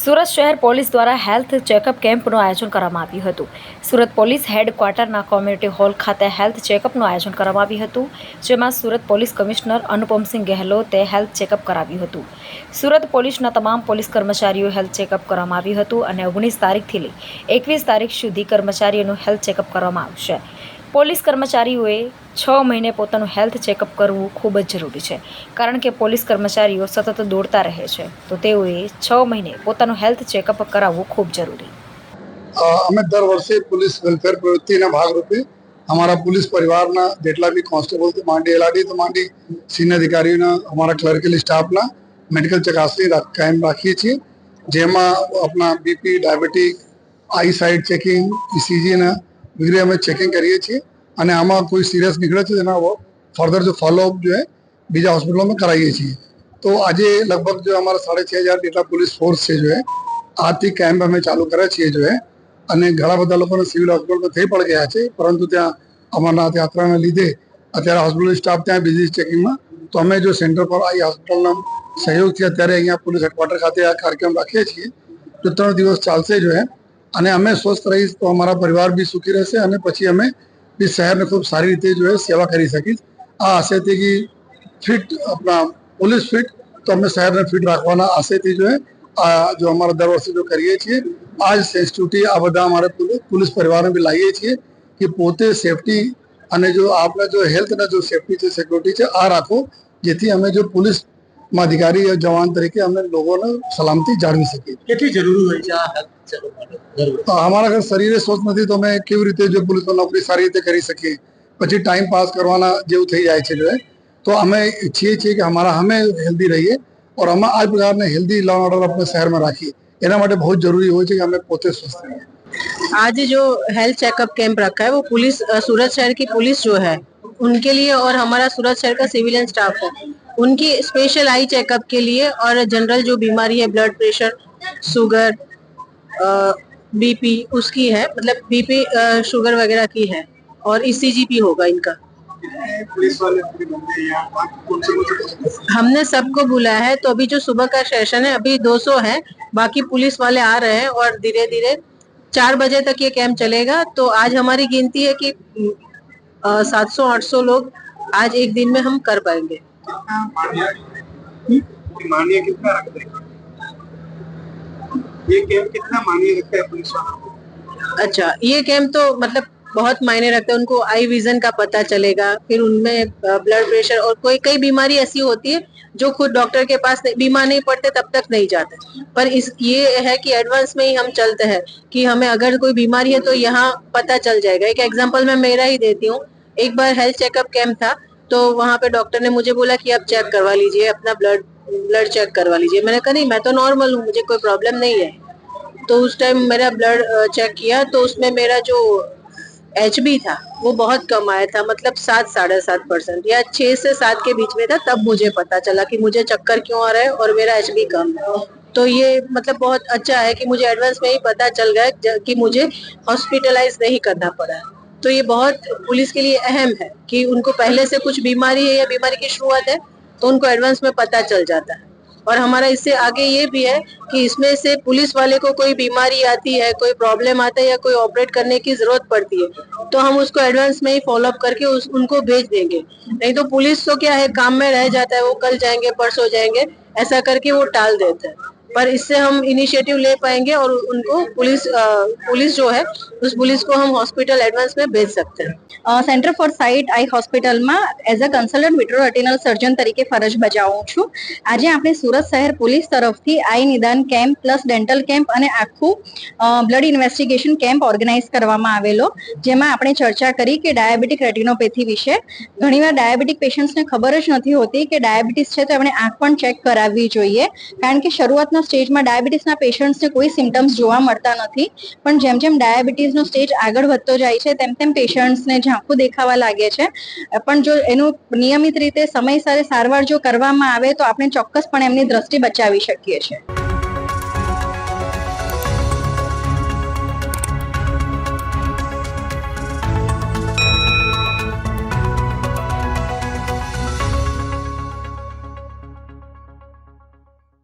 સુરત શહેર પોલીસ દ્વારા health checkup કેમ્પનું આયોજન કરવામાં આવ્યું હતું. સુરત પોલીસ હેડક્વાર્ટરના કોમ્યુનિટી હોલ ખાતે હેલ્થ ચેકઅપનું આયોજન કરવામાં આવ્યું હતું, જેમાં સુરત પોલીસ કમિશનર અનુપમસિંહ ગેહલોતે હેલ્થ ચેકઅપ કરાવ્યું હતું. સુરત પોલીસના તમામ પોલીસ કર્મચારીઓ હેલ્થ ચેકઅપ કરવામાં આવ્યું હતું અને 19 તારીખથી લઈ 21 તારીખ સુધી કર્મચારીઓનું હેલ્થ ચેકઅપ કરવામાં આવશે. પોલીસ કર્મચારીઓએ 6 મહિને પોતાનું હેલ્થ ચેકઅપ કરવું ખૂબ જ જરૂરી છે, કારણ કે પોલીસ કર્મચારીઓ સતત દોડતા રહે છે, તો તેઓએ 6 મહિને પોતાનું હેલ્થ ચેકઅપ કરાવવું ખૂબ જરૂરી. અમે દર વર્ષે પોલીસ વેલફેર પ્રવૃત્તિના ભાગરૂપે અમારા પોલીસ પરિવારના જેટલા બી કોન્સ્ટેબલથી માંડી એલઆરડીથી માંડી સિનિયર અધિકારીઓના અમારા ક્લર્કલ સ્ટાફના મેડિકલ ચકાસણી કાયમ રાખીએ છીએ, જેમાં આપણા બીપી, ડાયાબિટીક, આઈ સાઇટ ચેકિંગ, ઇસીજીના વગેરે અમે ચેકિંગ કરીએ છીએ અને આમાં કોઈ સિરિયસ નીકળે છે એના ફર્ધર જો ફોલોઅપ જો है બીજા હોસ્પિટલોમાં કરાવીએ છીએ. તો આજે લગભગ જો અમારા 6,500 જેટલા પોલીસ ફોર્સ છે જો આજથી કેમ્પ અમે ચાલુ કર્યા છીએ જો અને ઘણા બધા લોકોને સિવિલ હોસ્પિટલમાં થઈ પણ ગયા છે, પરંતુ ત્યાં અમરનાથ યાત્રાના લીધે અત્યારે હોસ્પિટલ સ્ટાફ ત્યાં બિઝી ચેકિંગમાં. તો અમે જો સેન્ટર પર આ હોસ્પિટલના સહયોગથી અત્યારે અહીંયા પોલીસ હેડક્વાર્ટર ખાતે આ કાર્યક્રમ રાખીએ છીએ, જો 3 દિવસ ચાલશે જો અને અમે સ્વસ્થ રહીશ તો અમારા પરિવાર બી સુખી રહેશે અને પછી અમે બી શહેરને ખૂબ સારી રીતે જો સેવા કરી શકીશ. આ આશયથી કે ફિટ આપણા પોલીસ ફિટ તો અમે શહેરને ફિટ રાખવાના આશયથી જો અમારા દર વર્ષે જો કરીએ છીએ. આ જ સેન્સિટિવિટી આ બધા અમારે પોલીસ પરિવારને બી લાવીએ છીએ કે પોતે સેફટી અને જો આપણે જો હેલ્થના જો સેફટી છે, સિક્યોરિટી છે, આ રાખો, જેથી અમે જો પોલીસમાં અધિકારી જવાન તરીકે અમે લોકોને સલામતી જાળવી શકીએ. કેટલી જરૂરી હોય છે આ હેલ્થ ચેકઅપ માટે? અમારા અગર શરીરે સ્વસ્થ નથી તો અમે કેવી રીતે જો પોલીસમાં નોકરી સારી રીતે કરી શકીએ, પછી ટાઈમ પાસ કરવાના જેવું થઈ જાય છે તો અમે ઈચ્છીએ છીએ કે અમારા અમે હેલ્ધી રહીએ और हम આ પ્રકારને હેલ્ધી लॉ ऑर्डर अपने शहर में રાખીએ. એના માટે बहुत जरूरी હોય છે कि हमें પોતે स्वस्थ रहिए. आज जो हेल्थ चेकअप कैंप रखा है वो पुलिस सूरत शहर की पुलिस जो है उनके लिए और हमारा सूरत शहर का सिविलियन स्टाफ है उनकी स्पेशल आई चेकअप के लिए और जनरल जो बीमारी है ब्लड प्रेशर, शुगर, बीपी उसकी है, मतलब बीपी शुगर वगैरह की है और ईसीजी भी होगा इनका. पुलिस वाले हमने सबको बुलाया है, तो अभी जो सुबह का सेशन है अभी 200 है, बाकी पुलिस वाले आ रहे हैं और धीरे धीरे 4 बजे तक ये कैंप चलेगा. तो आज हमारी गिनती है कि 700-800 लोग आज एक दिन में हम कर पाएंगे. मानिए कितना रखते हैं ये कैंप, कितना मानिए रखते हैं पुलिस वालों? अच्छा, ये कैंप तो मतलब बहुत मायने रखते हैं. उनको आई विजन का पता चलेगा, फिर उनमें ब्लड प्रेशर और कोई कई बीमारी ऐसी होती है जो खुद डॉक्टर के पास बीमार नहीं पड़ते तब तक नहीं जाते. पर इस ये है कि एडवांस में ही हम चलते हैं कि हमें अगर कोई बीमारी है तो यहाँ पता चल जाएगा. एक एग्जांपल मैं मेरा ही देती हूँ. एक बार हेल्थ चेकअप कैंप था तो वहाँ पे डॉक्टर ने मुझे बोला कि आप चेक करवा लीजिए, अपना ब्लड चेक करवा लीजिए. मैंने कहा नहीं, मैं तो नॉर्मल हूँ, मुझे कोई प्रॉब्लम नहीं है. तो उस टाइम मेरा ब्लड चेक किया तो उसमें मेरा जो HB था वो बहुत कम आया था, मतलब 7-7.5% या 6 से 7 के बीच में था. तब मुझे पता चला कि मुझे चक्कर क्यों आ रहा है और मेरा HB कम है. तो ये मतलब बहुत अच्छा है कि मुझे एडवांस में ही पता चल गया कि मुझे हॉस्पिटलाइज नहीं करना पड़ा. तो ये बहुत पुलिस के लिए अहम है कि उनको पहले से कुछ बीमारी है या बीमारी की शुरुआत है तो उनको एडवांस में पता चल जाता है. और हमारा इससे आगे ये भी है कि इसमें से पुलिस वाले को कोई बीमारी आती है, कोई प्रॉब्लम आता है या कोई ऑपरेट करने की जरूरत पड़ती है तो हम उसको एडवांस में ही फॉलोअप करके उनको भेज देंगे. नहीं तो पुलिस तो क्या है, काम में रह जाता है, वो कल जाएंगे परसों जाएंगे ऐसा करके वो टाल देते हैं. पर इससे हम इनिशिएटिव ले पाएंगे और उनको पुलिस जो है उस पुलिस को हम हॉस्पिटल एडवांस में भेज सकते हैं. સેન્ટર ફોર સાઇટ આઈ હોસ્પિટલમાં એઝ અ કન્સલ્ટન્ટ વિટ્રોરેટિનલ સર્જન તરીકે ફરજ બજાવું છું. આજે આપણે સુરત શહેર પોલીસ તરફથી આઈ નિદાન કેમ્પ પ્લસ ડેન્ટલ કેમ્પ અને આખું બ્લડ ઇન્વેસ્ટિગેશન કેમ્પ ઓર્ગેનાઇઝ કરવામાં આવેલો, જેમાં આપણે ચર્ચા કરી કે ડાયાબિટીક રેટિનોપેથી વિશે. ઘણીવાર ડાયાબિટીક પેશન્ટ્સને ખબર જ નથી હોતી કે ડાયાબિટીસ છે તો એમણે આંખ પણ ચેક કરાવવી જોઈએ, કારણ કે શરૂઆતના સ્ટેજમાં ડાયાબિટીસના પેશન્ટ્સને કોઈ સિમ્ટમ્સ જોવા મળતા નથી, પણ જેમ જેમ ડાયાબિટીસનો સ્ટેજ આગળ વધતો જાય છે તેમ તેમ પેશન્ટ્સને ઝાંખું દેખાવા લાગે છે. પણ જો એનું નિયમિત રીતે સમયસર સારવાર જો કરવામાં આવે તો આપણે ચોક્કસપણે એમની દ્રષ્ટિ બચાવી શકીએ છીએ.